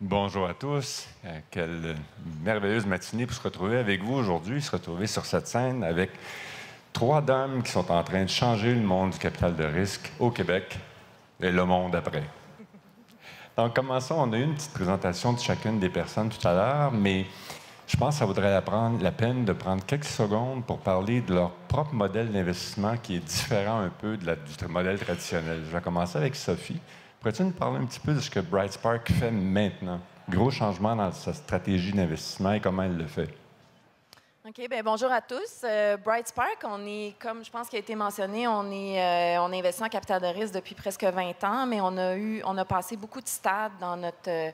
Bonjour à tous. Quelle merveilleuse matinée pour se retrouver avec vous aujourd'hui, se retrouver sur cette scène avec trois dames qui sont en train de changer le monde du capital de risque au Québec et le monde après. Donc, commençons. On a eu une petite présentation de chacune des personnes tout à l'heure, mais je pense que ça vaudrait la peine de prendre quelques secondes pour parler de leur propre modèle d'investissement qui est différent un peu du modèle traditionnel. Je vais commencer avec Sophie. Pourrais-tu nous parler un petit peu de ce que BrightSpark fait maintenant? Gros changement dans sa stratégie d'investissement et comment elle le fait. OK, bien, bonjour à tous. BrightSpark, on est, comme je pense qu'il a été mentionné, on investit en capital de risque depuis presque 20 ans, mais on a passé beaucoup de stades dans notre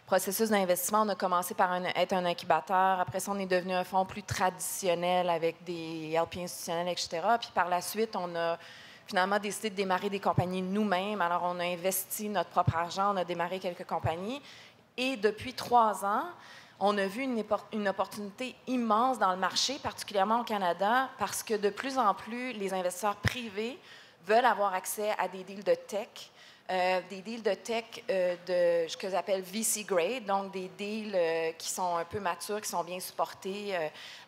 processus d'investissement. On a commencé par être un incubateur. Après ça, on est devenu un fonds plus traditionnel avec des LP institutionnels, etc. Puis par la suite, on a finalement décidé de démarrer des compagnies nous-mêmes. Alors, on a investi notre propre argent, on a démarré quelques compagnies. Et depuis 3 ans, on a vu une opportunité immense dans le marché, particulièrement au Canada, parce que de plus en plus, les investisseurs privés veulent avoir accès à des deals de tech, de ce que j'appelle VC grade, donc des deals qui sont un peu matures, qui sont bien supportés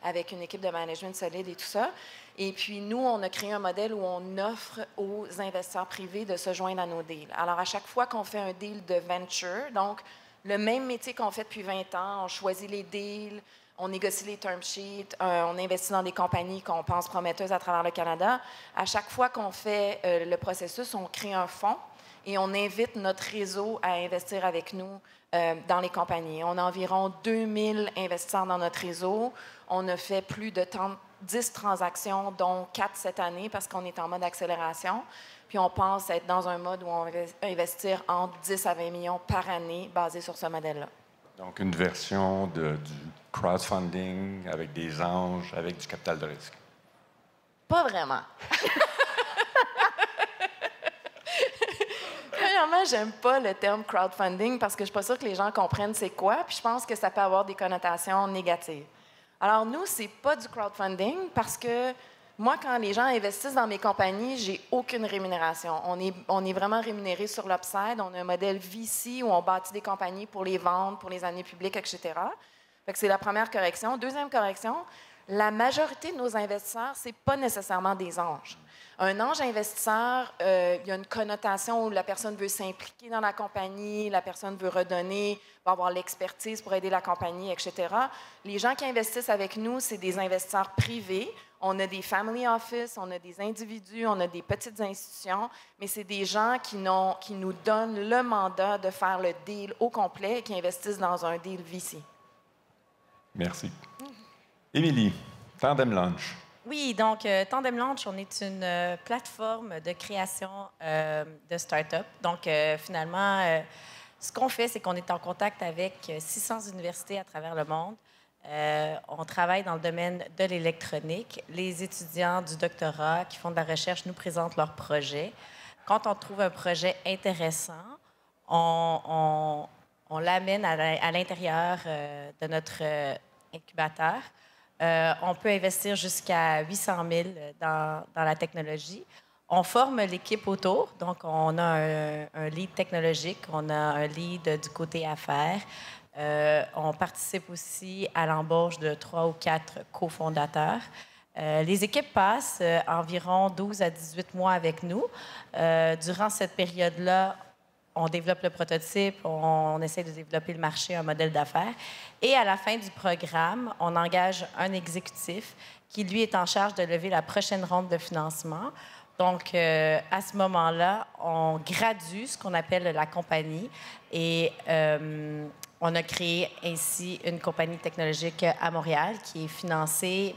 avec une équipe de management solide et tout ça. Et puis, nous, on a créé un modèle où on offre aux investisseurs privés de se joindre à nos deals. Alors, à chaque fois qu'on fait un deal de venture, donc le même métier qu'on fait depuis 20 ans, on choisit les deals, on négocie les term sheets, on investit dans des compagnies qu'on pense prometteuses à travers le Canada. À chaque fois qu'on fait le processus, on crée un fonds et on invite notre réseau à investir avec nous dans les compagnies. On a environ 2000 investisseurs dans notre réseau. On a fait plus de 10 transactions, dont 4 cette année, parce qu'on est en mode accélération. Puis on pense être dans un mode où on va investir entre 10 à 20 millions par année basé sur ce modèle-là. Donc, une version du crowdfunding avec des anges, avec du capital de risque. Pas vraiment. Premièrement, j'aime pas le terme crowdfunding parce que je suis pas sûre que les gens comprennent c'est quoi, puis je pense que ça peut avoir des connotations négatives. Alors nous, c'est pas du crowdfunding parce que moi, quand les gens investissent dans mes compagnies, j'ai aucune rémunération. On est vraiment rémunéré sur l'upside. On a un modèle VC où on bâtit des compagnies pour les vendre, pour les années publiques, etc. Fait que c'est la première correction. Deuxième correction, la majorité de nos investisseurs, c'est pas nécessairement des anges. Un ange investisseur, il y a une connotation où la personne veut s'impliquer dans la compagnie, la personne veut redonner, va avoir l'expertise pour aider la compagnie, etc. Les gens qui investissent avec nous, c'est des investisseurs privés. On a des family office, on a des individus, on a des petites institutions, mais c'est des gens qui nous donnent le mandat de faire le deal au complet et qui investissent dans un deal VC. Merci. Émilie, Tandem Launch. Oui, donc Tandem Launch, on est une plateforme de création de start-up. Donc, finalement, ce qu'on fait, c'est qu'on est en contact avec 600 universités à travers le monde. On travaille dans le domaine de l'électronique. Les étudiants du doctorat qui font de la recherche nous présentent leurs projets. Quand on trouve un projet intéressant, on l'amène à l'intérieur de notre incubateur. On peut investir jusqu'à 800 000 dans la technologie. On forme l'équipe autour. Donc, on a un lead technologique, on a un lead du côté affaires. On participe aussi à l'embauche de 3 ou 4 cofondateurs. Les équipes passent environ 12 à 18 mois avec nous. Durant cette période-là, on développe le prototype, on essaie de développer le marché, un modèle d'affaires. Et à la fin du programme, on engage un exécutif qui, lui, est en charge de lever la prochaine ronde de financement. Donc, à ce moment-là, on gradue ce qu'on appelle la compagnie et on a créé ainsi une compagnie technologique à Montréal qui est financée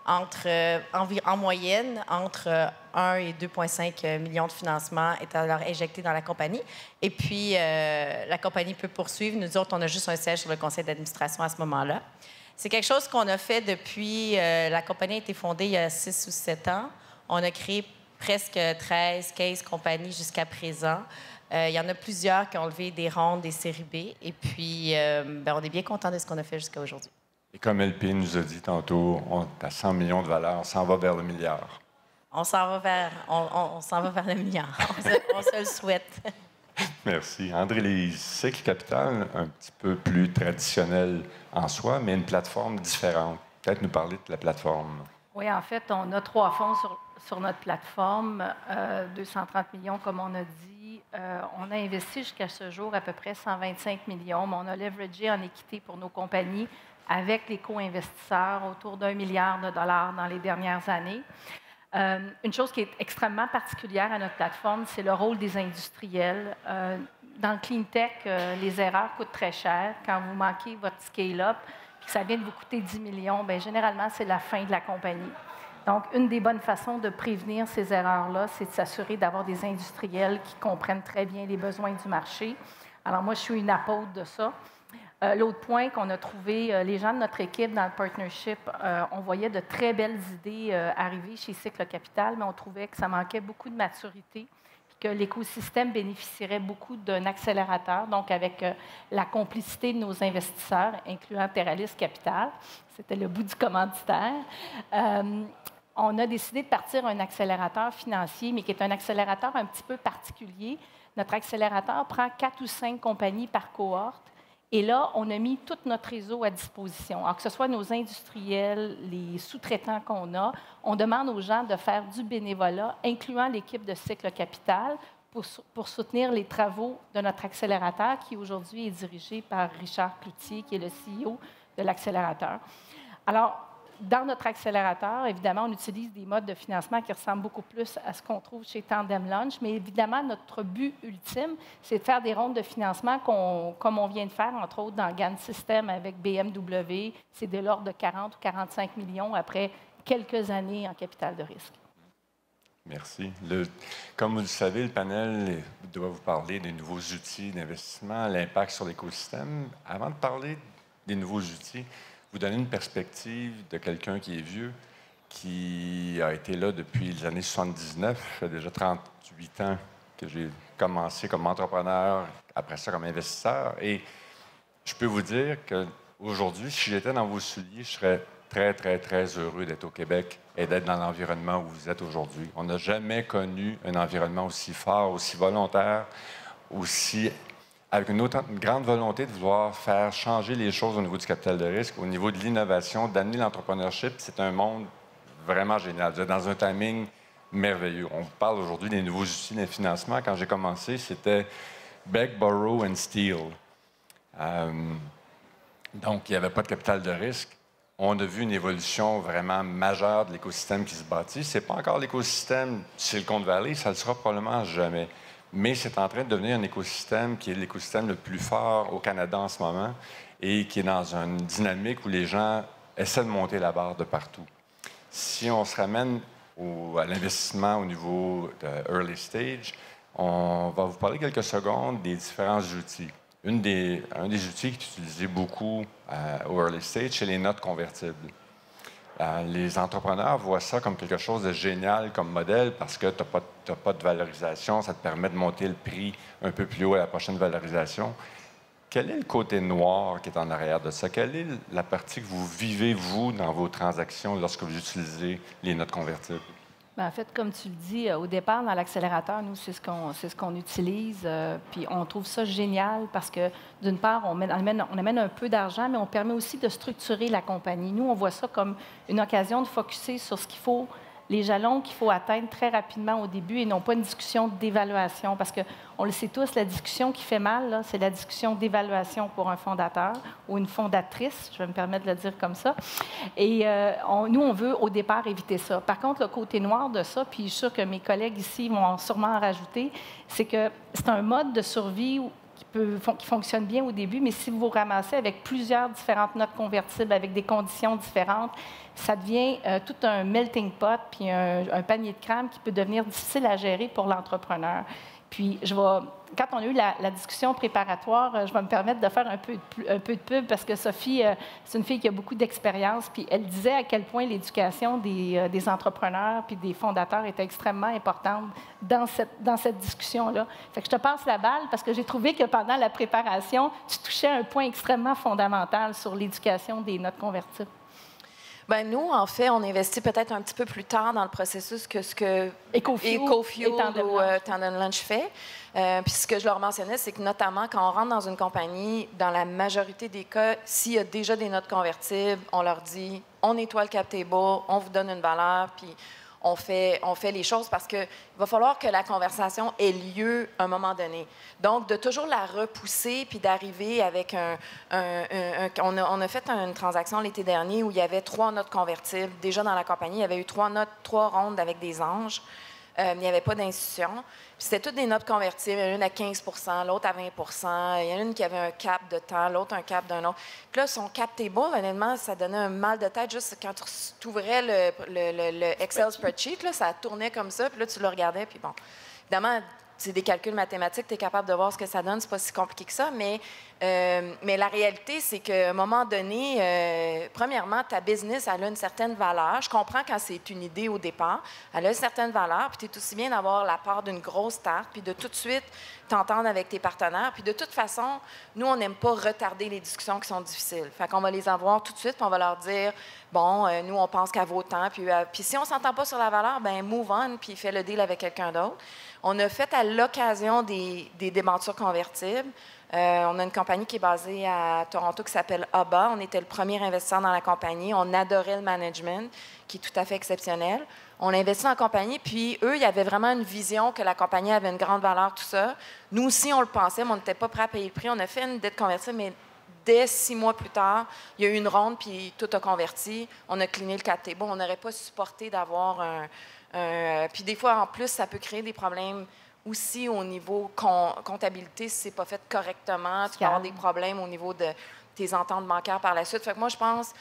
en moyenne, entre 1 et 2,5 millions de financements est alors injecté dans la compagnie. Et puis, la compagnie peut poursuivre. Nous autres, on a juste un siège sur le conseil d'administration à ce moment-là. C'est quelque chose qu'on a fait depuis... la compagnie a été fondée il y a 6 ou 7 ans. On a créé presque 13, 15 compagnies jusqu'à présent. Il y en a plusieurs qui ont levé des rondes, des séries B. Et puis, on est bien content de ce qu'on a fait jusqu'à aujourd'hui. Et comme LP nous a dit tantôt, on est à 100 millions de valeur, on s'en va vers le milliard. On s'en va vers le milliard. On se le souhaite. Merci. André-Lise, Cycle Capital, un petit peu plus traditionnel en soi, mais une plateforme différente. Peut-être nous parler de la plateforme. Oui, en fait, on a 3 fonds sur notre plateforme, 230 millions, comme on a dit. On a investi jusqu'à ce jour à peu près 125 millions, mais on a leveragé en équité pour nos compagnies avec les co-investisseurs autour d'1 milliard de dollars dans les dernières années. Une chose qui est extrêmement particulière à notre plateforme, c'est le rôle des industriels. Dans le clean tech, les erreurs coûtent très cher. Quand vous manquez votre scale-up, puis que ça vient de vous coûter 10 millions, bien, généralement, c'est la fin de la compagnie. Donc, une des bonnes façons de prévenir ces erreurs-là, c'est de s'assurer d'avoir des industriels qui comprennent très bien les besoins du marché. Alors, moi, je suis une apôtre de ça. L'autre point qu'on a trouvé, les gens de notre équipe dans le partnership, on voyait de très belles idées arriver chez Cycle Capital, mais on trouvait que ça manquait beaucoup de maturité, puis que l'écosystème bénéficierait beaucoup d'un accélérateur, donc avec la complicité de nos investisseurs, incluant Teralis Capital. C'était le bout du commanditaire. On a décidé de partir un accélérateur financier, mais qui est un accélérateur un petit peu particulier. Notre accélérateur prend 4 ou 5 compagnies par cohorte. Et là, on a mis tout notre réseau à disposition. Alors, que ce soit nos industriels, les sous-traitants qu'on a, on demande aux gens de faire du bénévolat, incluant l'équipe de Cycle Capital, pour soutenir les travaux de notre accélérateur, qui aujourd'hui est dirigé par Richard Cloutier, qui est le CEO de l'accélérateur. Alors, dans notre accélérateur, évidemment, on utilise des modes de financement qui ressemblent beaucoup plus à ce qu'on trouve chez Tandem Launch, mais évidemment, notre but ultime, c'est de faire des rondes de financement comme on vient de faire, entre autres, dans GAN System avec BMW. C'est de l'ordre de 40 ou 45 millions après quelques années en capital de risque. Merci. Comme vous le savez, le panel doit vous parler des nouveaux outils d'investissement, l'impact sur l'écosystème. Avant de parler des nouveaux outils, vous donner une perspective de quelqu'un qui est vieux, qui a été là depuis les années 79. Ça fait déjà 38 ans que j'ai commencé comme entrepreneur, après ça comme investisseur. Et je peux vous dire qu'aujourd'hui, si j'étais dans vos souliers, je serais très, très, très heureux d'être au Québec et d'être dans l'environnement où vous êtes aujourd'hui. On n'a jamais connu un environnement aussi fort, aussi volontaire, aussi avec une grande volonté de vouloir faire changer les choses au niveau du capital de risque, au niveau de l'innovation, d'amener l'entrepreneurship. C'est un monde vraiment génial. Vous êtes dans un timing merveilleux. On vous parle aujourd'hui des nouveaux outils de financement. Quand j'ai commencé, c'était Beg, Borrow and Steal. Donc, il n'y avait pas de capital de risque. On a vu une évolution vraiment majeure de l'écosystème qui se bâtit. Ce n'est pas encore l'écosystème Silicon Valley, ça ne le sera probablement jamais. Mais c'est en train de devenir un écosystème qui est l'écosystème le plus fort au Canada en ce moment et qui est dans une dynamique où les gens essaient de monter la barre de partout. Si on se ramène à l'investissement au niveau de early stage, on va vous parler quelques secondes des différents outils. Un des outils qui est utilisé beaucoup au early stage, c'est les notes convertibles. Les entrepreneurs voient ça comme quelque chose de génial comme modèle parce que tu n'as pas de valorisation, ça te permet de monter le prix un peu plus haut à la prochaine valorisation. Quel est le côté noir qui est en arrière de ça? Quelle est la partie que vous vivez, vous, dans vos transactions lorsque vous utilisez les notes convertibles? Bien, en fait, comme tu le dis, au départ, dans l'accélérateur, nous, c'est ce qu'on utilise. Puis on trouve ça génial parce que, d'une part, on amène un peu d'argent, mais on permet aussi de structurer la compagnie. Nous, on voit ça comme une occasion de focusser sur ce qu'il faut, les jalons qu'il faut atteindre très rapidement au début et non pas une discussion d'évaluation. Parce qu'on le sait tous, la discussion qui fait mal, c'est la discussion d'évaluation pour un fondateur ou une fondatrice, je vais me permettre de le dire comme ça. Et nous, on veut au départ éviter ça. Par contre, le côté noir de ça, puis je suis sûre que mes collègues ici vont sûrement en rajouter, c'est que c'est un mode de survie qui fonctionne bien au début, mais si vous vous ramassez avec plusieurs différentes notes convertibles, avec des conditions différentes, ça devient tout un melting pot, puis un panier de crème qui peut devenir difficile à gérer pour l'entrepreneur. Puis, quand on a eu la discussion préparatoire, je vais me permettre de faire un peu de pub parce que Sophie, c'est une fille qui a beaucoup d'expérience, puis elle disait à quel point l'éducation des entrepreneurs puis des fondateurs était extrêmement importante dans cette discussion-là. Fait que je te passe la balle parce que j'ai trouvé que pendant la préparation, tu touchais un point extrêmement fondamental sur l'éducation des notes convertibles. Bien, nous, en fait, on investit peut-être un petit peu plus tard dans le processus que ce que EcoFuel ou Tandem Launch fait. Puis ce que je leur mentionnais, c'est que notamment quand on rentre dans une compagnie, dans la majorité des cas, s'il y a déjà des notes convertibles, on leur dit on nettoie le cap table, on vous donne une valeur, puis on fait les choses parce qu'il va falloir que la conversation ait lieu à un moment donné. Donc, de toujours la repousser puis d'arriver avec on a fait une transaction l'été dernier où il y avait 3 notes convertibles. Déjà dans la compagnie, il y avait eu 3 rondes avec des anges. Il n'y avait pas d'institution. C'était toutes des notes convertibles. Il y en a une à 15 % l'autre à 20 Il y en a une qui avait un cap de temps, l'autre un cap d'un autre. Puis là, son cap table, honnêtement, ça donnait un mal de tête juste quand tu ouvrais le Excel spreadsheet. Là, ça tournait comme ça, puis là, tu le regardais. Puis bon, évidemment, c'est des calculs mathématiques, tu es capable de voir ce que ça donne. C'est pas si compliqué que ça, mais la réalité, c'est qu'à un moment donné, premièrement, ta business, elle a une certaine valeur. Je comprends quand c'est une idée au départ. Elle a une certaine valeur, puis tu es aussi bien d'avoir la part d'une grosse start, puis de tout de suite t'entendre avec tes partenaires. Puis de toute façon, nous, on n'aime pas retarder les discussions qui sont difficiles. Fait qu'on va les avoir tout de suite, puis on va leur dire, bon, nous, on pense qu'à vos temps, puis si on ne s'entend pas sur la valeur, ben move on, puis fais le deal avec quelqu'un d'autre. On a fait à l'occasion des débentures convertibles. On a une compagnie qui est basée à Toronto qui s'appelle ABA. On était le premier investisseur dans la compagnie. On adorait le management, qui est tout à fait exceptionnel. On a investi dans la compagnie, puis eux, il y avait vraiment une vision que la compagnie avait une grande valeur, tout ça. Nous aussi, on le pensait, mais on n'était pas prêts à payer le prix. On a fait une dette convertible, mais dès 6 mois plus tard, il y a eu une ronde, puis tout a converti. On a cleané le cap table. On n'aurait pas supporté d'avoir puis des fois, en plus, ça peut créer des problèmes aussi au niveau comptabilité si ce n'est pas fait correctement. Tu peux avoir des problèmes au niveau de tes ententes bancaires par la suite. Fait que moi, je pense,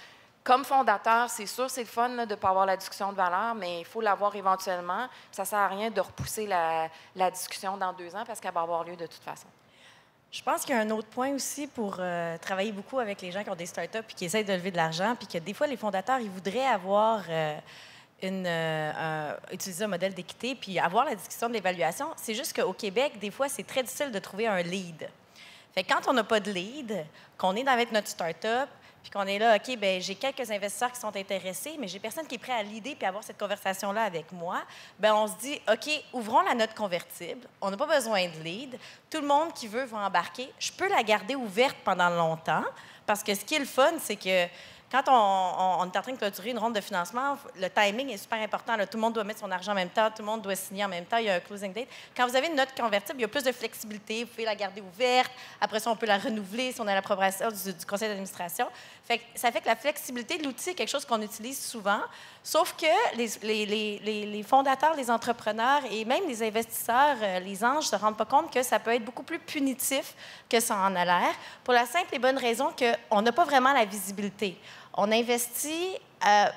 comme fondateur, c'est sûr, c'est le fun là, de ne pas avoir la discussion de valeur, mais il faut l'avoir éventuellement. Ça ne sert à rien de repousser la discussion dans 2 ans parce qu'elle va avoir lieu de toute façon. Je pense qu'il y a un autre point aussi pour travailler beaucoup avec les gens qui ont des startups et qui essayent de lever de l'argent, puis que des fois, les fondateurs, ils voudraient avoir... utiliser un modèle d'équité puis avoir la discussion de l'évaluation. C'est juste qu'au Québec, des fois, c'est très difficile de trouver un lead. Fait que quand on n'a pas de lead, qu'on est avec notre start-up, puis qu'on est là, OK, bien, j'ai quelques investisseurs qui sont intéressés, mais j'ai personne qui est prêt à l'idée puis à avoir cette conversation-là avec moi, bien, on se dit, OK, ouvrons la note convertible. On n'a pas besoin de lead. Tout le monde qui veut va embarquer. Je peux la garder ouverte pendant longtemps parce que ce qui est le fun, c'est que quand on est en train de clôturer une ronde de financement, le timing est super important. Là, tout le monde doit mettre son argent en même temps, tout le monde doit signer en même temps, il y a un closing date. Quand vous avez une note convertible, il y a plus de flexibilité. Vous pouvez la garder ouverte. Après ça, on peut la renouveler si on a l'approbation du conseil d'administration. Ça fait que la flexibilité de l'outil est quelque chose qu'on utilise souvent, sauf que les fondateurs, les entrepreneurs et même les investisseurs, les anges, ne se rendent pas compte que ça peut être beaucoup plus punitif que ça en a l'air, pour la simple et bonne raison qu'on n'a pas vraiment la visibilité. On investit un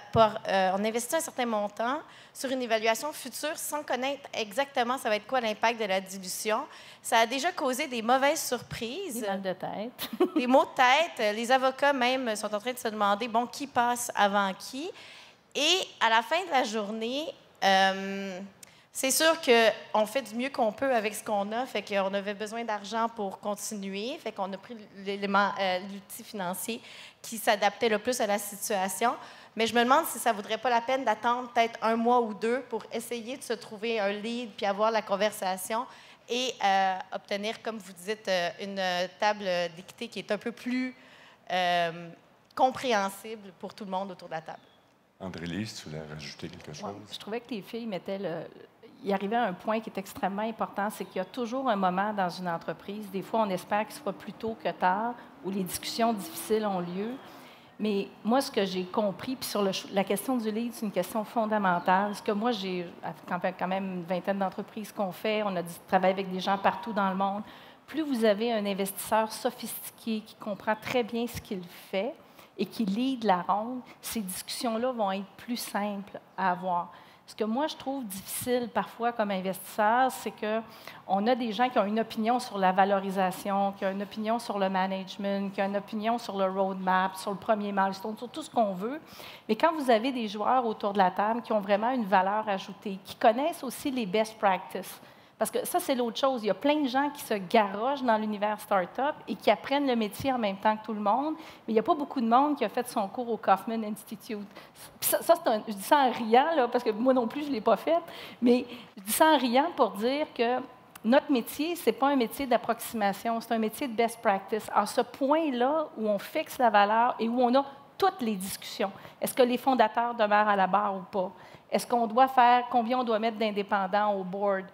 certain montant sur une évaluation future sans connaître exactement ça va être quoi l'impact de la dilution. Ça a déjà causé des mauvaises surprises. Des mal de tête. Des maux de tête. Les avocats même sont en train de se demander, bon, qui passe avant qui? Et à la fin de la journée, c'est sûr qu'on fait du mieux qu'on peut avec ce qu'on a, fait qu'on avait besoin d'argent pour continuer, fait qu'on a pris l'outil financier qui s'adaptait le plus à la situation. Mais je me demande si ça ne vaudrait pas la peine d'attendre peut-être 1 mois ou 2 pour essayer de se trouver un lead puis avoir la conversation et obtenir, comme vous dites, une table d'équité qui est un peu plus compréhensible pour tout le monde autour de la table. André-Lise, tu voulais rajouter quelque chose? Ouais, je trouvais que les filles mettaient il arrivait à un point qui est extrêmement important, c'est qu'il y a toujours un moment dans une entreprise, des fois on espère qu'il soit plus tôt que tard, où les discussions difficiles ont lieu. Mais moi, ce que j'ai compris, puis sur la question du lead, c'est une question fondamentale. Parce que moi, j'ai quand même une vingtaine d'entreprises qu'on fait, on a travaillé avec des gens partout dans le monde. Plus vous avez un investisseur sophistiqué qui comprend très bien ce qu'il fait et qui lead la ronde, ces discussions-là vont être plus simples à avoir. Ce que moi, je trouve difficile parfois comme investisseur, c'est qu'on a des gens qui ont une opinion sur la valorisation, qui ont une opinion sur le management, qui ont une opinion sur le roadmap, sur le premier milestone, sur tout ce qu'on veut. Mais quand vous avez des joueurs autour de la table qui ont vraiment une valeur ajoutée, qui connaissent aussi les best practices, Parce que ça, c'est l'autre chose. Il y a plein de gens qui se garochent dans l'univers start-up et qui apprennent le métier en même temps que tout le monde, mais il n'y a pas beaucoup de monde qui a fait son cours au Kauffman Institute. Puis ça je dis ça en riant, là, parce que moi non plus, je ne l'ai pas fait, mais je dis ça en riant pour dire que notre métier, ce n'est pas un métier d'approximation, c'est un métier de best practice. À ce point-là où on fixe la valeur et où on a toutes les discussions. Est-ce que les fondateurs demeurent à la barre ou pas? Est-ce qu'on doit faire, combien on doit mettre d'indépendants au board?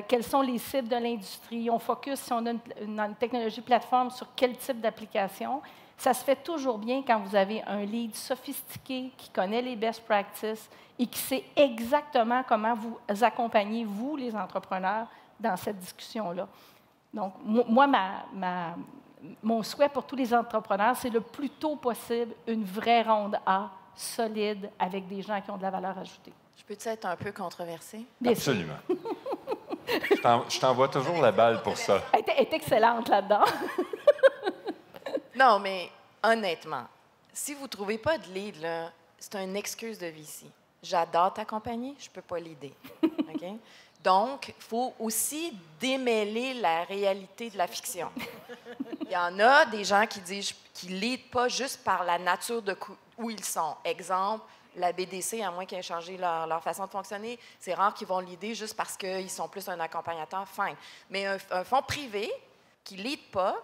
Quelles sont les cibles de l'industrie? On focus, si on a une technologie plateforme, sur quel type d'application? Ça se fait toujours bien quand vous avez un lead sophistiqué qui connaît les best practices et qui sait exactement comment vous accompagnez, vous, les entrepreneurs, dans cette discussion-là. Donc, moi, mon souhait pour tous les entrepreneurs, c'est le plus tôt possible une vraie ronde A solide avec des gens qui ont de la valeur ajoutée. Je peux-tu être un peu controversée? Absolument. Je t'envoie toujours la balle pour ça. Elle est excellente là-dedans. Non, mais honnêtement, si vous ne trouvez pas de lead, là, c'est une excuse de VC. J'adore t'accompagner, je ne peux pas l'aider. OK? Donc, il faut aussi démêler la réalité de la fiction. Il y en a des gens qui disent qu'ils ne leadent pas juste par la nature de où ils sont. Exemple, la BDC, à moins qu'ils aient changé leur façon de fonctionner, c'est rare qu'ils vont leader juste parce qu'ils sont plus un accompagnateur, fine. Mais un fonds privé qui ne lead pas,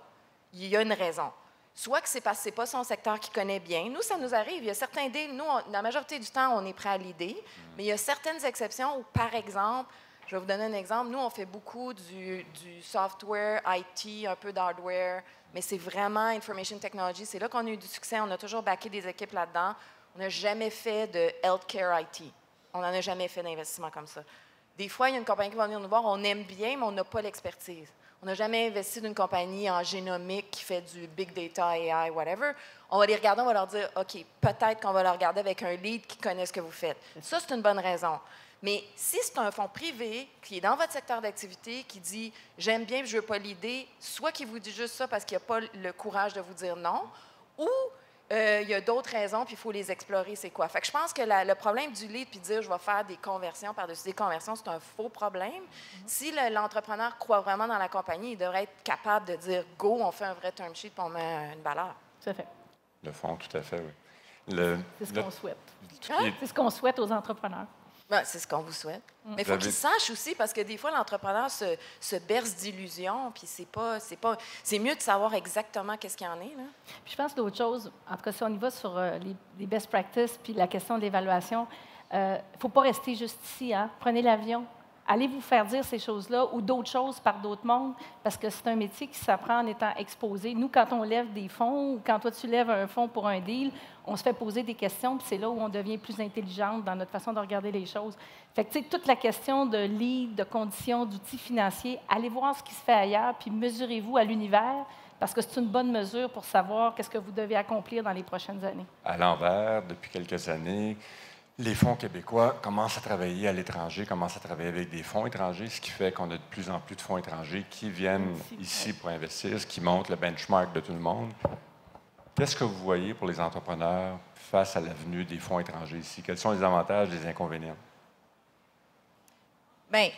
il y a une raison. Soit que c'est parce que ce n'est pas son secteur qu'il connaît bien. Nous, ça nous arrive. Il y a certains deals, nous, la majorité du temps, on est prêt à leader, mais il y a certaines exceptions où, par exemple, je vais vous donner un exemple. Nous, on fait beaucoup du software, IT, un peu d'hardware, mais c'est vraiment information technology. C'est là qu'on a eu du succès. On a toujours backé des équipes là-dedans. On n'a jamais fait de healthcare IT. On n'en a jamais fait d'investissement comme ça. Des fois, il y a une compagnie qui va venir nous voir, on aime bien, mais on n'a pas l'expertise. On n'a jamais investi d'une compagnie en génomique qui fait du big data, AI, whatever. On va les regarder, on va leur dire, OK, peut-être qu'on va le regarder avec un lead qui connaît ce que vous faites. Ça, c'est une bonne raison. Mais si c'est un fonds privé qui est dans votre secteur d'activité, qui dit « j'aime bien, je ne veux pas l'idée », soit qu'il vous dit juste ça parce qu'il n'a pas le courage de vous dire non, ou il y a d'autres raisons, puis il faut les explorer, c'est quoi. Fait que je pense que le problème du lead, puis de dire « je vais faire des conversions par-dessus des conversions », c'est un faux problème. Si l'entrepreneur croit vraiment dans la compagnie, il devrait être capable de dire « go, on fait un vrai term sheet, puis on met une valeur ». Tout à fait. Le fond, tout à fait, oui. C'est ce qu'on souhaite. C'est ce qu'on souhaite aux entrepreneurs. Ben, c'est ce qu'on vous souhaite. Mais il faut qu'ils sachent aussi, parce que des fois, l'entrepreneur se berce d'illusions, puis c'est mieux de savoir exactement qu'est-ce qu'il y en est. Là. Puis je pense d'autres choses, en tout cas, si on y va sur les best practices puis la question de l'évaluation, il ne faut pas rester juste ici. Hein? Prenez l'avion. Allez vous faire dire ces choses-là ou d'autres choses par d'autres mondes, parce que c'est un métier qui s'apprend en étant exposé. Nous, quand on lève des fonds ou quand toi, tu lèves un fonds pour un deal, on se fait poser des questions, puis c'est là où on devient plus intelligente dans notre façon de regarder les choses. Fait que, tu sais, toute la question de lead, de conditions, d'outils financiers, allez voir ce qui se fait ailleurs, puis mesurez-vous à l'univers, parce que c'est une bonne mesure pour savoir qu'est-ce que vous devez accomplir dans les prochaines années. À l'envers, depuis quelques années, les fonds québécois commencent à travailler à l'étranger, commencent à travailler avec des fonds étrangers, ce qui fait qu'on a de plus en plus de fonds étrangers qui viennent ici pour investir, ce qui montre le benchmark de tout le monde. Qu'est-ce que vous voyez pour les entrepreneurs face à l'avenue des fonds étrangers ici? Quels sont les avantages et les inconvénients? Bien,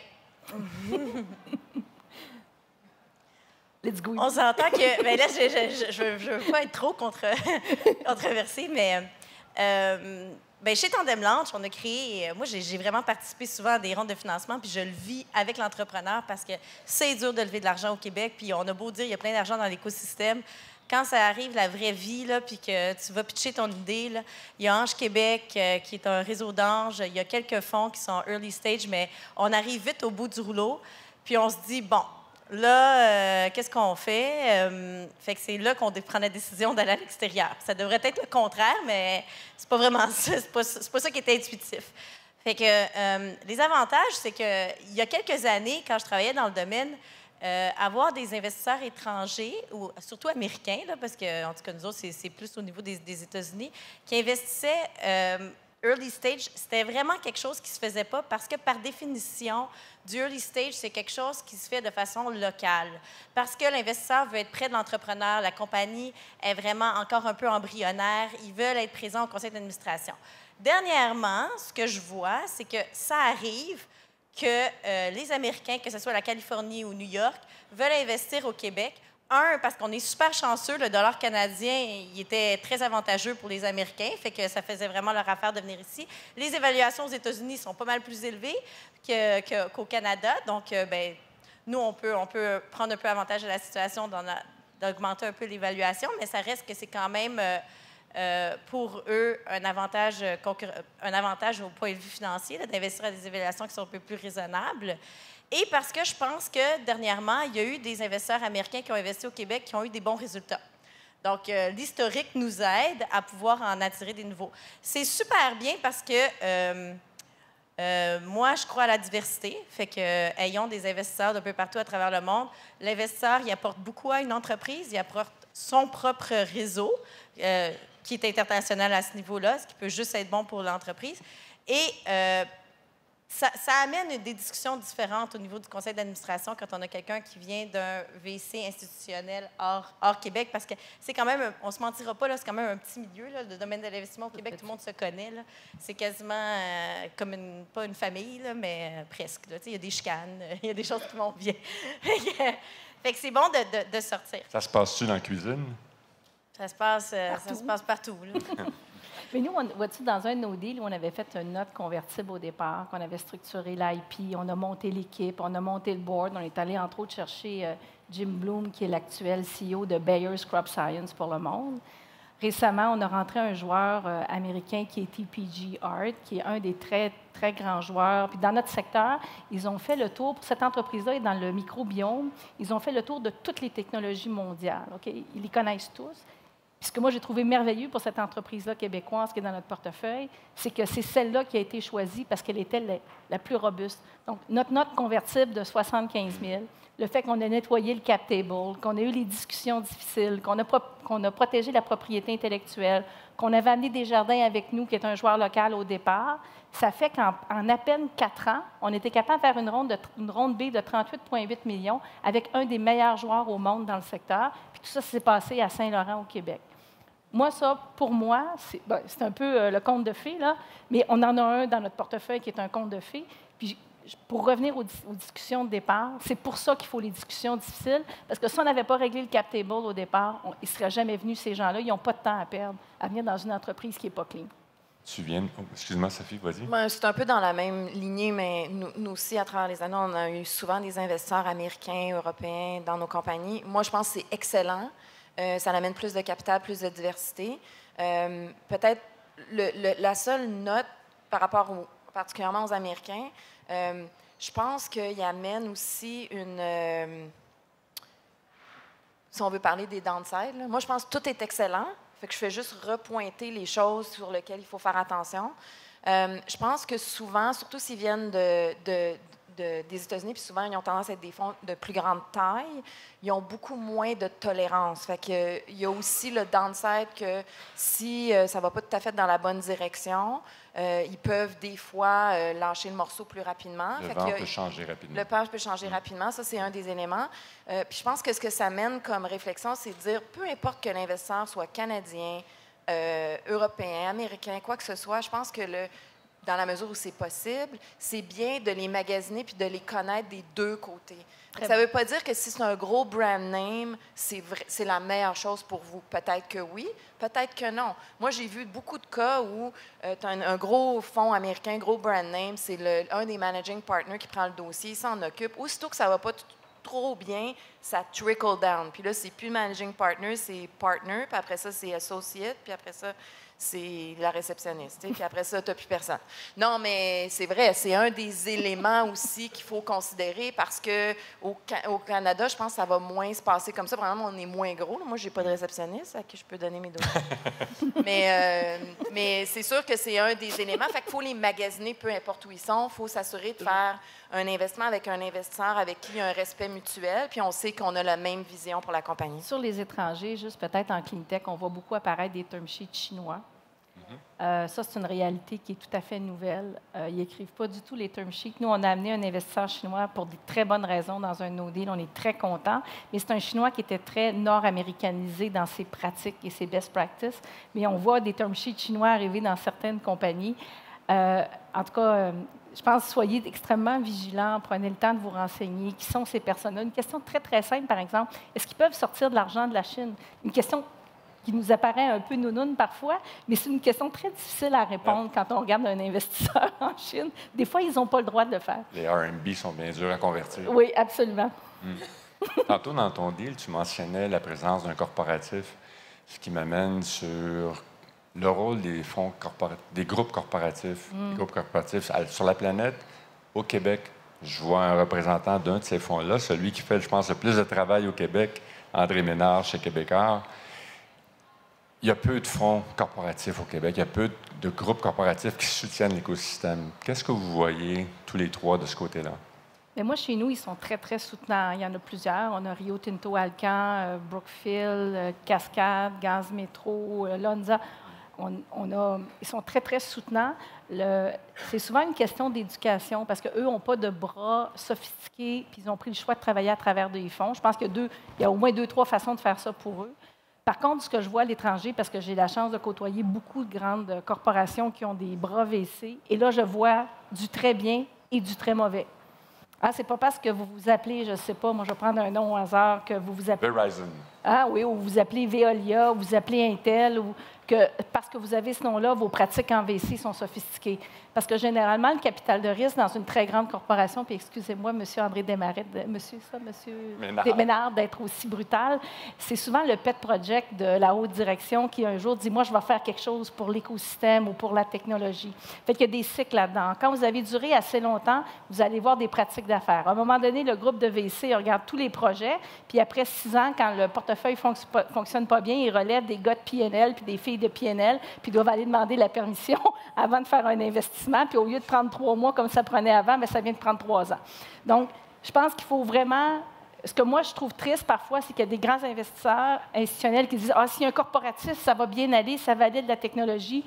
Let's go. on s'entend que... Bien là, je ne veux pas être trop controversée, mais... Bien, chez Tandem Launch, on a créé... Moi, j'ai vraiment participé souvent à des rondes de financement, puis je le vis avec l'entrepreneur parce que c'est dur de lever de l'argent au Québec, puis on a beau dire il y a plein d'argent dans l'écosystème. Quand ça arrive, la vraie vie, là, puis que tu vas pitcher ton idée, là, il y a Ange Québec, qui est un réseau d'anges. Il y a quelques fonds qui sont early stage, mais on arrive vite au bout du rouleau, puis on se dit, bon, là, qu'est-ce qu'on fait? Fait que c'est là qu'on prend la décision d'aller à l'extérieur. Ça devrait être le contraire, mais c'est pas vraiment ça. C'est pas ça qui est intuitif. Fait que les avantages, c'est que il y a quelques années, quand je travaillais dans le domaine, avoir des investisseurs étrangers, ou surtout américains, là, parce que en tout cas, nous autres, c'est plus au niveau des États-Unis, qui investissaient early stage, c'était vraiment quelque chose qui ne se faisait pas parce que, par définition, du early stage, c'est quelque chose qui se fait de façon locale. Parce que l'investisseur veut être près de l'entrepreneur, la compagnie est vraiment encore un peu embryonnaire, ils veulent être présents au conseil d'administration. Dernièrement, ce que je vois, c'est que ça arrive que les Américains, que ce soit la Californie ou New York, veulent investir au Québec. Un, parce qu'on est super chanceux, le dollar canadien, il était très avantageux pour les Américains, fait que ça faisait vraiment leur affaire de venir ici. Les évaluations aux États-Unis sont pas mal plus élevées qu'au Canada, donc ben, nous, on peut prendre un peu avantage de la situation d'augmenter un peu l'évaluation, mais ça reste que c'est quand même pour eux un avantage au point de vue financier d'investir à des évaluations qui sont un peu plus raisonnables. Et parce que je pense que, dernièrement, il y a eu des investisseurs américains qui ont investi au Québec qui ont eu des bons résultats. Donc, l'historique nous aide à pouvoir en attirer des nouveaux. C'est super bien parce que moi, je crois à la diversité. Fait que, ayons des investisseurs d'un peu partout à travers le monde. L'investisseur, il apporte beaucoup à une entreprise. Il apporte son propre réseau, qui est international à ce niveau-là, ce qui peut juste être bon pour l'entreprise. Et ça amène des discussions différentes au niveau du conseil d'administration quand on a quelqu'un qui vient d'un VC institutionnel hors Québec, parce que c'est quand même, on ne se mentira pas, c'est quand même un petit milieu, là, le domaine de l'investissement au Québec, tout le monde se connaît. C'est quasiment comme pas une famille, là, mais presque. Il y a des chicanes, il y a des choses qui vont bien. Fait que c'est bon de sortir. Ça se passe-tu dans la cuisine? Ça se passe partout. Là. Mais nous, vois-tu, dans un de nos deals, on avait fait une note convertible au départ, qu'on avait structuré l'IP, on a monté l'équipe, on a monté le board. On est allé, entre autres, chercher Jim Bloom, qui est l'actuel CEO de Bayer's Crop Science pour le monde. Récemment, on a rentré un joueur américain qui est TPG Art, qui est un des très, très grands joueurs. Puis dans notre secteur, ils ont fait le tour, pour cette entreprise-là est dans le microbiome, ils ont fait le tour de toutes les technologies mondiales. Okay? Ils les connaissent tous. Puis ce que moi, j'ai trouvé merveilleux pour cette entreprise-là québécoise qui est dans notre portefeuille, c'est que c'est celle-là qui a été choisie parce qu'elle était la plus robuste. Donc, notre note convertible de 75 000, le fait qu'on ait nettoyé le cap table, qu'on ait eu les discussions difficiles, qu'on a protégé la propriété intellectuelle, qu'on avait amené Desjardins avec nous, qui est un joueur local au départ, ça fait qu'en à peine 4 ans, on était capable de faire une ronde B de 38,8 millions avec un des meilleurs joueurs au monde dans le secteur. Puis tout ça s'est passé à Saint-Laurent, au Québec. Moi, ça, pour moi, c'est un peu le conte de fées, là, mais on en a un dans notre portefeuille qui est un conte de fées. Puis pour revenir aux discussions de départ, c'est pour ça qu'il faut les discussions difficiles, parce que si on n'avait pas réglé le cap table au départ, ils ne seraient jamais venus, ces gens-là. Ils n'ont pas de temps à perdre à venir dans une entreprise qui n'est pas clean. Tu viens... Oh, excuse-moi, Sophie, vas-y. Ben, c'est un peu dans la même lignée, mais nous aussi, à travers les années, on a eu souvent des investisseurs américains, européens dans nos compagnies. Moi, je pense que c'est excellent. Ça amène plus de capital, plus de diversité. Peut-être la seule note par rapport particulièrement aux Américains, je pense qu'il amène aussi une... si on veut parler des downsides, là. Moi, je pense que tout est excellent. Fait que je fais juste repointer les choses sur lesquelles il faut faire attention. Je pense que souvent, surtout s'ils viennent des États-Unis, puis souvent, ils ont tendance à être des fonds de plus grande taille, ils ont beaucoup moins de tolérance. Fait que, il y a aussi le downside que si ça ne va pas tout à fait dans la bonne direction, ils peuvent des fois lâcher le morceau plus rapidement. Le vent peut changer rapidement. Le vent peut changer rapidement. Ça, c'est un des éléments. Puis je pense que ce que ça mène comme réflexion, c'est de dire, peu importe que l'investisseur soit canadien, européen, américain, quoi que ce soit, je pense que dans la mesure où c'est possible, c'est bien de les magasiner puis de les connaître des deux côtés. Ça ne veut pas dire que si c'est un gros brand name, c'est la meilleure chose pour vous. Peut-être que oui, peut-être que non. Moi, j'ai vu beaucoup de cas où tu as un gros fonds américain, gros brand name, c'est un des managing partners qui prend le dossier, il s'en occupe. Aussitôt que ça ne va pas trop bien, ça trickle down. Puis là, c'est plus managing partner, c'est partner, puis après ça, c'est associate, puis après ça, c'est la réceptionniste. Puis après ça, tu n'as plus personne. Non, mais c'est vrai, c'est un des éléments aussi qu'il faut considérer parce qu'au Canada, je pense que ça va moins se passer comme ça. Vraiment, on est moins gros. Là. Moi, je n'ai pas de réceptionniste à qui je peux donner mes dossiers. mais c'est sûr que c'est un des éléments. Fait qu'il faut les magasiner peu importe où ils sont. Il faut s'assurer de faire un investissement avec un investisseur avec qui il y a un respect mutuel, puis on sait qu'on a la même vision pour la compagnie. Sur les étrangers, juste peut-être en cleantech, on voit beaucoup apparaître des term sheets chinois. Ça, c'est une réalité qui est tout à fait nouvelle. Ils n'écrivent pas du tout les term sheets. Nous, on a amené un investisseur chinois pour des très bonnes raisons dans un no deal. On est très contents. Mais c'est un Chinois qui était très nord-américanisé dans ses pratiques et ses best practices. Mais on voit des term sheets chinois arriver dans certaines compagnies. En tout cas, je pense, soyez extrêmement vigilants, prenez le temps de vous renseigner. Qui sont ces personnes-là? Une question très, très simple, par exemple, est-ce qu'ils peuvent sortir de l'argent de la Chine? Une question qui nous apparaît un peu nounoune parfois, mais c'est une question très difficile à répondre quand on regarde un investisseur en Chine. Des fois, ils n'ont pas le droit de le faire. Les RMB sont bien durs à convertir. Oui, absolument. Tantôt, dans ton deal, tu mentionnais la présence d'un corporatif, ce qui m'amène sur le rôle des fonds des groupes corporatifs. Les groupes corporatifs sur la planète, au Québec, je vois un représentant d'un de ces fonds-là, celui qui fait, je pense, le plus de travail au Québec, André Ménard, chez Québécois. Il y a peu de fonds corporatifs au Québec, il y a peu de groupes corporatifs qui soutiennent l'écosystème. Qu'est-ce que vous voyez, tous les trois, de ce côté-là? Mais moi, chez nous, ils sont très, très soutenants. Il y en a plusieurs. On a Rio Tinto Alcan, Brookfield, Cascade, Gaz Métro, Lonza. Ils sont très, très soutenants. C'est souvent une question d'éducation parce qu'eux n'ont pas de bras sophistiqués puis ils ont pris le choix de travailler à travers des fonds. Je pense qu'il y a au moins 2-3 façons de faire ça pour eux. Par contre, ce que je vois à l'étranger, parce que j'ai la chance de côtoyer beaucoup de grandes corporations qui ont des bras WC, et là, je vois du très bien et du très mauvais. Ah, c'est pas parce que vous vous appelez, je ne sais pas, moi je vais prendre un nom au hasard, que vous vous appelez... Verizon. Ah oui, ou vous appelez Veolia, ou vous appelez Intel, ou que parce que vous avez ce nom-là, vos pratiques en VC sont sophistiquées. Parce que généralement, le capital de risque dans une très grande corporation, puis excusez-moi, M. André Desmarais, monsieur Ménard, d'être aussi brutal, c'est souvent le pet project de la haute direction qui un jour dit, moi, je vais faire quelque chose pour l'écosystème ou pour la technologie. Fait qu'il y a des cycles là-dedans. Quand vous avez duré assez longtemps, vous allez voir des pratiques d'affaires. À un moment donné, le groupe de VC regarde tous les projets, puis après 6 ans, quand le portefeuille ne fonctionne pas bien, ils relèvent des gars de PNL puis des filles de PNL, puis ils doivent aller demander la permission avant de faire un investissement. Puis au lieu de prendre 3 mois comme ça prenait avant, bien, ça vient de prendre 3 ans. Donc, je pense qu'il faut vraiment... Ce que moi, je trouve triste parfois, c'est qu'il y a des grands investisseurs institutionnels qui disent « Ah, si un corporatif, ça va bien aller, ça valide la technologie. »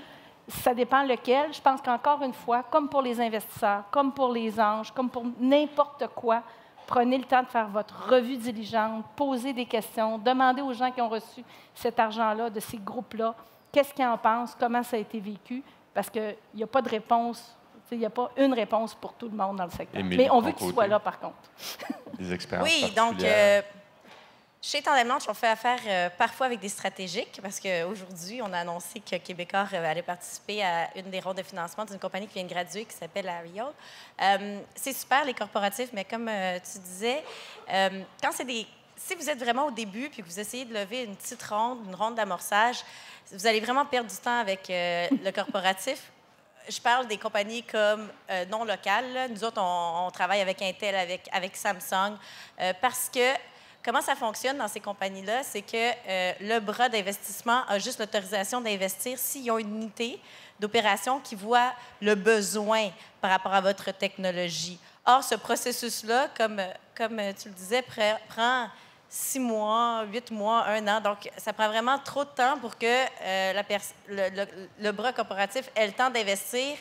Ça dépend lequel. Je pense qu'encore une fois, comme pour les investisseurs, comme pour les anges, comme pour n'importe quoi, prenez le temps de faire votre revue diligente, posez des questions, demandez aux gens qui ont reçu cet argent-là, de ces groupes-là, qu'est-ce qu'ils en pensent, comment ça a été vécu. Parce qu'il n'y a pas de réponse, il n'y a pas une réponse pour tout le monde dans le secteur. Émilie, mais on veut qu'ils soient là, par contre. Des expériences Oui, donc, chez Tandem Launch, on fait affaire parfois avec des stratégiques, parce qu'aujourd'hui, on a annoncé que Québécois allait participer à une des rondes de financement d'une compagnie qui vient de graduer, qui s'appelle Ariel. C'est super, les corporatifs, mais comme tu disais, quand c'est des... Si vous êtes vraiment au début puis que vous essayez de lever une petite ronde, une ronde d'amorçage, vous allez vraiment perdre du temps avec le corporatif. Je parle des compagnies comme non locales. Là. Nous autres, on travaille avec Intel, avec Samsung, parce que comment ça fonctionne dans ces compagnies-là, c'est que le bras d'investissement a juste l'autorisation d'investir s'ils ont une unité d'opération qui voit le besoin par rapport à votre technologie. Or, ce processus-là, comme tu le disais, prend 6 mois, 8 mois, 1 an. Donc, ça prend vraiment trop de temps pour que le bras corporatif ait le temps d'investir.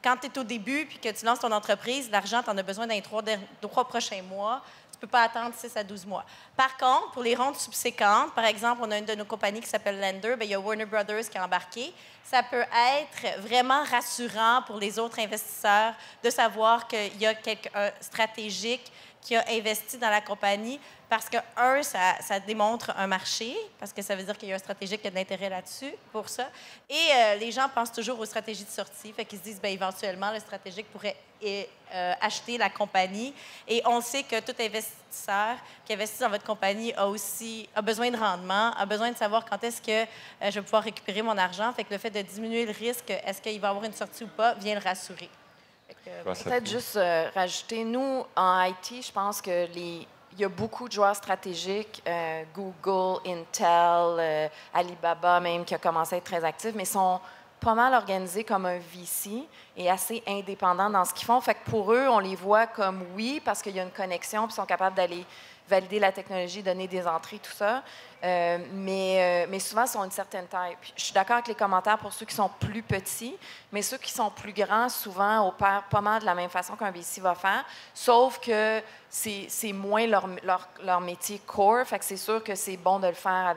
Quand tu es au début puis que tu lances ton entreprise, l'argent, tu en as besoin dans les 3 prochains mois. Tu ne peux pas attendre 6 à 12 mois. Par contre, pour les rondes subséquentes, par exemple, on a une de nos compagnies qui s'appelle Lender, bien, il y a Warner Brothers qui a embarqué. Ça peut être vraiment rassurant pour les autres investisseurs de savoir qu'il y a quelqu'un stratégique qui a investi dans la compagnie parce que, ça démontre un marché, parce que ça veut dire qu'il y a un stratégique qui a de l'intérêt là-dessus pour ça. Et les gens pensent toujours aux stratégies de sortie, fait qu'ils se disent, bien, éventuellement, le stratégique pourrait acheter la compagnie. Et on sait que tout investisseur qui investit dans votre compagnie a besoin de rendement, a besoin de savoir quand est-ce que je vais pouvoir récupérer mon argent. Fait que le fait de diminuer le risque, est-ce qu'il va y avoir une sortie ou pas, vient le rassurer. Peut-être juste rajouter, nous, en IT, je pense que il y a beaucoup de joueurs stratégiques, Google, Intel, Alibaba même, qui a commencé à être très actifs, mais sont pas mal organisés comme un VC et assez indépendants dans ce qu'ils font. Fait que pour eux, on les voit comme oui, parce qu'il y a une connexion, puis ils sont capables d'aller valider la technologie, donner des entrées, tout ça. Mais souvent, ils sont une certaine taille. Puis, je suis d'accord avec les commentaires pour ceux qui sont plus petits, mais ceux qui sont plus grands, souvent, opèrent pas mal de la même façon qu'un VC va faire, sauf que c'est moins leur métier core. Fait que c'est sûr que c'est bon de le faire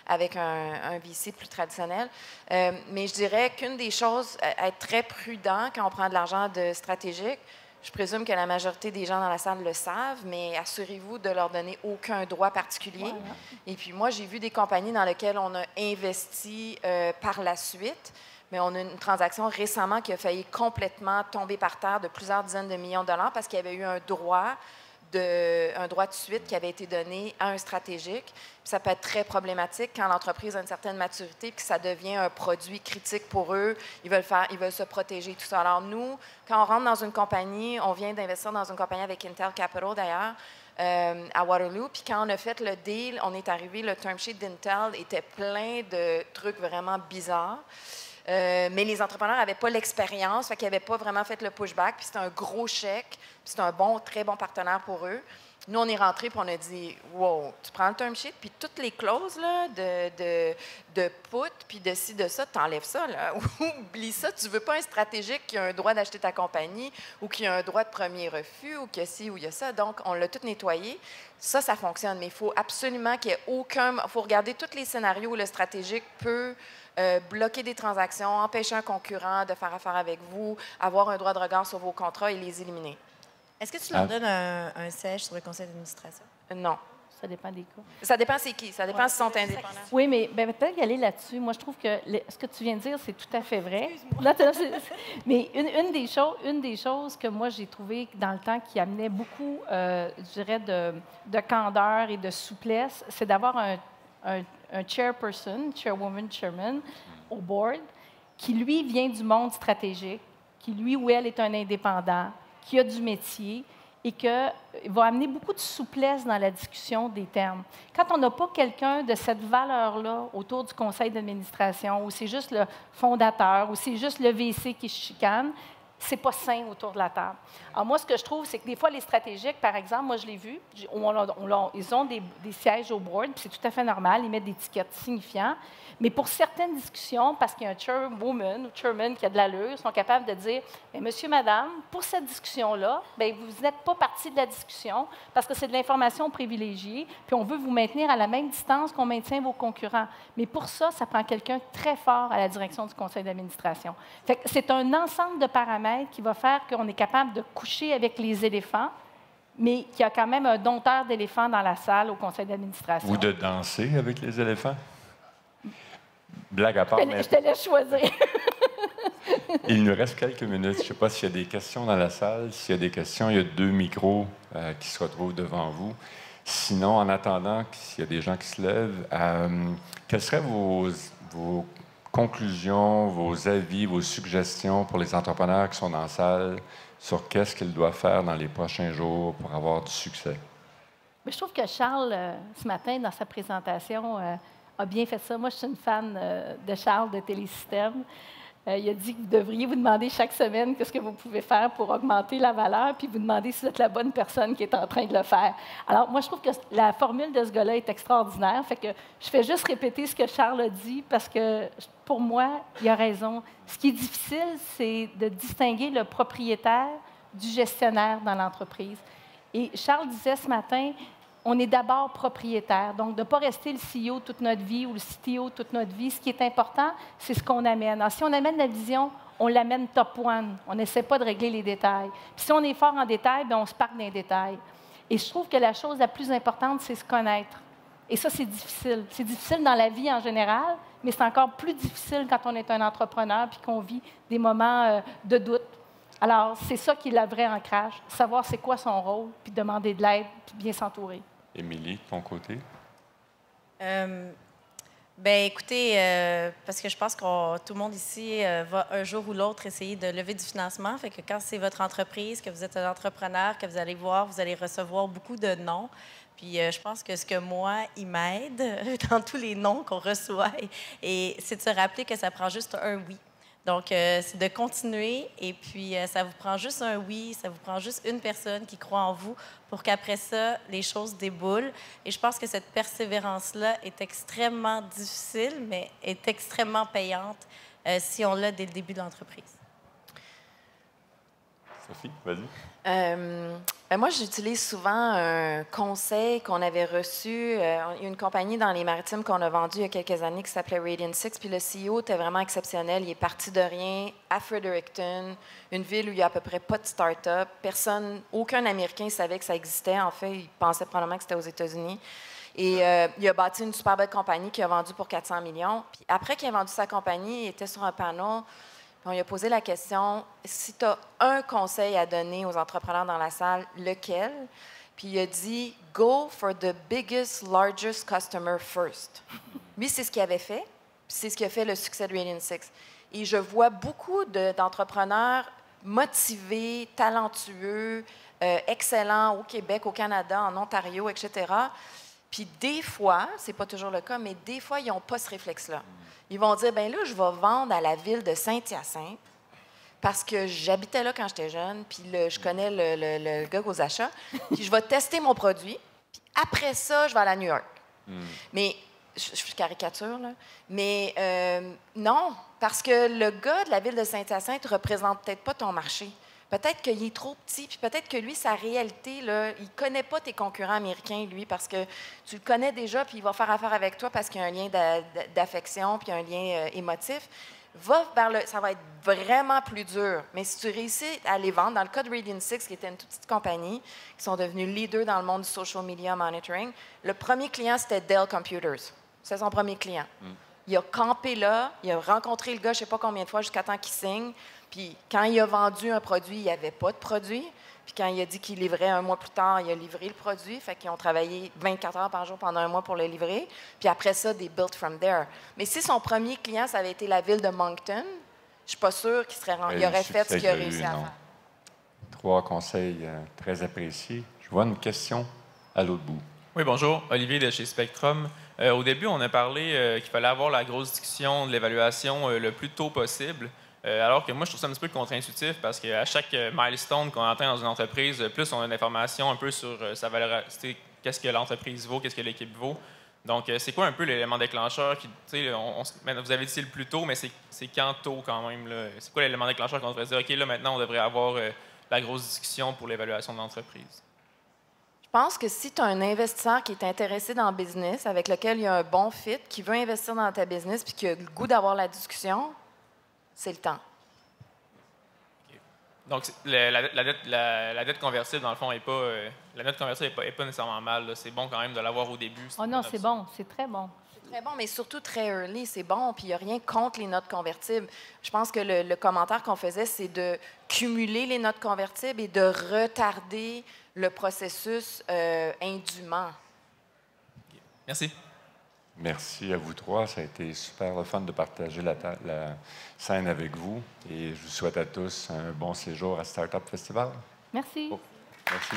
avec un VC plus traditionnel. Mais je dirais qu'une des choses, être très prudent quand on prend de l'argent de stratégique. Je présume que la majorité des gens dans la salle le savent, mais assurez-vous de leur donner aucun droit particulier. Voilà. Et puis moi, j'ai vu des compagnies dans lesquelles on a investi par la suite, mais on a une transaction récemment qui a failli complètement tomber par terre de plusieurs dizaines de millions de dollars parce qu'il y avait eu un droit de suite qui avait été donné à un stratégique. Puis ça peut être très problématique quand l'entreprise a une certaine maturité et que ça devient un produit critique pour eux. Ils veulent se protéger, tout ça. Alors nous, quand on rentre dans une compagnie, on vient d'investir dans une compagnie avec Intel Capital d'ailleurs, à Waterloo. Puis quand on a fait le deal, on est arrivé, le term sheet d'Intel était plein de trucs vraiment bizarres. Mais les entrepreneurs n'avaient pas l'expérience, fait qu'ils n'avaient pas vraiment fait le pushback. Puis c'était un gros chèque, puis c'était un très bon partenaire pour eux. Nous, on est rentrés, puis on a dit « Wow, tu prends le term sheet, puis toutes les clauses là, de put, puis de ci, de ça, tu enlèves ça. Là. Oublie ça. Tu ne veux pas un stratégique qui a un droit d'acheter ta compagnie ou qui a un droit de premier refus ou qu'il y a ci ou il y a ça. » Donc, on l'a tout nettoyé. Ça fonctionne, mais il faut absolument qu'il n'y ait aucun... Il faut regarder tous les scénarios où le stratégique peut... bloquer des transactions, empêcher un concurrent de faire affaire avec vous, avoir un droit de regard sur vos contrats et les éliminer. Est-ce que tu leur donnes un siège sur le conseil d'administration? Non. Ça dépend des cas. Ça dépend c'est qui. Ça dépend s'ils sont indépendants. Oui, mais peut-être y aller là-dessus. Moi, je trouve que ce que tu viens de dire, c'est tout à fait vrai. Là, mais une des choses que moi, j'ai trouvé dans le temps qui amenait beaucoup, je dirais, de candeur et de souplesse, c'est d'avoir un chairperson, chairwoman, chairman, au board, qui, lui, vient du monde stratégique, qui, lui ou elle, est un indépendant, qui a du métier et qui va amener beaucoup de souplesse dans la discussion des termes. Quand on n'a pas quelqu'un de cette valeur-là autour du conseil d'administration, où c'est juste le fondateur, où c'est juste le VC qui chicane, c'est pas sain autour de la table. Alors moi, ce que je trouve, c'est que des fois, les stratégiques, par exemple, moi, je l'ai vu, ils ont des sièges au board, puis c'est tout à fait normal, ils mettent des tickets signifiants, mais pour certaines discussions, parce qu'il y a un chairwoman ou chairman qui a de l'allure, ils sont capables de dire « Monsieur, madame, pour cette discussion-là, vous n'êtes pas partie de la discussion parce que c'est de l'information privilégiée, puis on veut vous maintenir à la même distance qu'on maintient vos concurrents. Mais pour ça, ça prend quelqu'un très fort à la direction du conseil d'administration. » Fait que c'est un ensemble de paramètres qui va faire qu'on est capable de coucher avec les éléphants, mais qu'il y a quand même un dompteur d'éléphants dans la salle au conseil d'administration. Ou de danser avec les éléphants? Blague à part. Je te laisse choisir. Il nous reste quelques minutes. Je ne sais pas s'il y a des questions dans la salle. S'il y a des questions, il y a 2 micros qui se retrouvent devant vous. Sinon, en attendant, s'il y a des gens qui se lèvent, quelles seraient vos conclusions, vos avis, vos suggestions pour les entrepreneurs qui sont dans la salle sur qu'est-ce qu'ils doivent faire dans les prochains jours pour avoir du succès? Mais je trouve que Charles, ce matin, dans sa présentation, a bien fait ça. Moi, je suis une fan de Charles de Télésystème. Il a dit que vous devriez vous demander chaque semaine qu'est-ce que vous pouvez faire pour augmenter la valeur, puis vous demander si vous êtes la bonne personne qui est en train de le faire. Alors, moi, je trouve que la formule de ce gars-là est extraordinaire. Fait que je fais juste répéter ce que Charles a dit parce que, pour moi, il a raison. Ce qui est difficile, c'est de distinguer le propriétaire du gestionnaire dans l'entreprise. Et Charles disait ce matin, on est d'abord propriétaire. Donc, de ne pas rester le CEO toute notre vie ou le CTO toute notre vie. Ce qui est important, c'est ce qu'on amène. Alors, si on amène la vision, on l'amène top one. On n'essaie pas de régler les détails. Puis si on est fort en détail, bien, on se parle des détails. Et je trouve que la chose la plus importante, c'est se connaître. Et ça, c'est difficile. C'est difficile dans la vie en général, mais c'est encore plus difficile quand on est un entrepreneur puis qu'on vit des moments de doute. Alors, c'est ça qui est le vrai ancrage. Savoir c'est quoi son rôle, puis demander de l'aide, puis bien s'entourer. Émilie, de ton côté? Écoutez, parce que je pense que tout le monde ici va un jour ou l'autre essayer de lever du financement. Fait que quand c'est votre entreprise, que vous êtes un entrepreneur, que vous allez voir, vous allez recevoir beaucoup de non. Puis je pense que ce que moi, il m'aide dans tous les noms qu'on reçoit, et c'est de se rappeler que ça prend juste un oui. Donc, c'est de continuer, et puis ça vous prend juste un oui, ça vous prend juste une personne qui croit en vous pour qu'après ça, les choses déboulent. Et je pense que cette persévérance-là est extrêmement difficile, mais est extrêmement payante si on l'a dès le début de l'entreprise. Sophie, vas-y. Moi, j'utilise souvent un conseil qu'on avait reçu. Il y a une compagnie dans les maritimes qu'on a vendue il y a quelques années qui s'appelait Radiant Six. Puis le CEO était vraiment exceptionnel. Il est parti de rien à Fredericton, une ville où il n'y a à peu près pas de start-up. Aucun Américain savait que ça existait. En fait, il pensait probablement que c'était aux États-Unis. Et il a bâti une super belle compagnie qu'il a vendue pour 400 millions. Puis après qu'il a vendu sa compagnie, il était sur un panneau. On lui a posé la question, si tu as un conseil à donner aux entrepreneurs dans la salle, lequel? Puis il a dit, go for the biggest, largest customer first. Lui, c'est ce qu'il avait fait, puis c'est ce qui a fait le succès de Radiant Six. Et je vois beaucoup d'entrepreneurs motivés, talentueux, excellents au Québec, au Canada, en Ontario, etc. Puis des fois, c'est pas toujours le cas, mais des fois, ils n'ont pas ce réflexe-là. Ils vont dire, bien là, je vais vendre à la ville de Saint-Hyacinthe parce que j'habitais là quand j'étais jeune, puis je connais le gars aux achats, puis je vais tester mon produit, puis après ça, je vais aller à New York. Mais, je caricature, là, mais non, parce que le gars de la ville de Saint-Hyacinthe ne représente peut-être pas ton marché. Peut-être qu'il est trop petit, puis peut-être que lui, sa réalité, là, il ne connaît pas tes concurrents américains, lui, parce que tu le connais déjà, puis il va faire affaire avec toi parce qu'il y a un lien d'affection, puis un lien émotif. Ça va être vraiment plus dur. Mais si tu réussis à les vendre, dans le cas de Radiant Six, qui était une toute petite compagnie, qui sont devenus leaders dans le monde du social media monitoring, le premier client, c'était Dell Computers. C'est son premier client. Il a campé là, il a rencontré le gars, je ne sais pas combien de fois, jusqu'à temps qu'il signe. Puis quand il a vendu un produit, il n'y avait pas de produit. Puis quand il a dit qu'il livrait un mois plus tard, il a livré le produit. Fait qu'ils ont travaillé 24 heures par jour pendant un mois pour le livrer. Puis après ça, they built from there. Mais si son premier client, ça avait été la ville de Moncton, je suis pas sûre qu'il aurait fait ce qu'il a réussi à faire. 3 conseils très appréciés. Je vois une question à l'autre bout. Oui, bonjour. Olivier de chez Spectrum. Au début, on a parlé qu'il fallait avoir la grosse discussion de l'évaluation le plus tôt possible. Alors que moi, je trouve ça un petit peu contre-intuitif parce qu'à chaque milestone qu'on atteint dans une entreprise, plus on a d'informations un peu sur sa valeur, qu'est-ce que l'entreprise vaut, qu'est-ce que l'équipe vaut. Donc, c'est quoi un peu l'élément déclencheur qui, vous avez dit c'est le plus tôt, mais c'est quand tôt quand même, là? C'est quoi l'élément déclencheur qu'on devrait dire, OK, là, maintenant, on devrait avoir la grosse discussion pour l'évaluation de l'entreprise? Je pense que si tu as un investisseur qui est intéressé dans le business, avec lequel il y a un bon fit, qui veut investir dans ta business puis qui a le goût d'avoir la discussion, c'est le temps. Okay. Donc, la dette convertible, dans le fond, n'est pas... la dette convertible n'est pas nécessairement mal. C'est bon quand même de l'avoir au début. Oh non, c'est bon. C'est très bon. C'est très bon, mais surtout très early. C'est bon, puis il n'y a rien contre les notes convertibles. Je pense que le commentaire qu'on faisait, c'est de cumuler les notes convertibles et de retarder le processus indûment. Okay. Merci. Merci à vous 3. Ça a été super le fun de partager la scène avec vous. Et je vous souhaite à tous un bon séjour à Startup Festival. Merci. Oh, merci.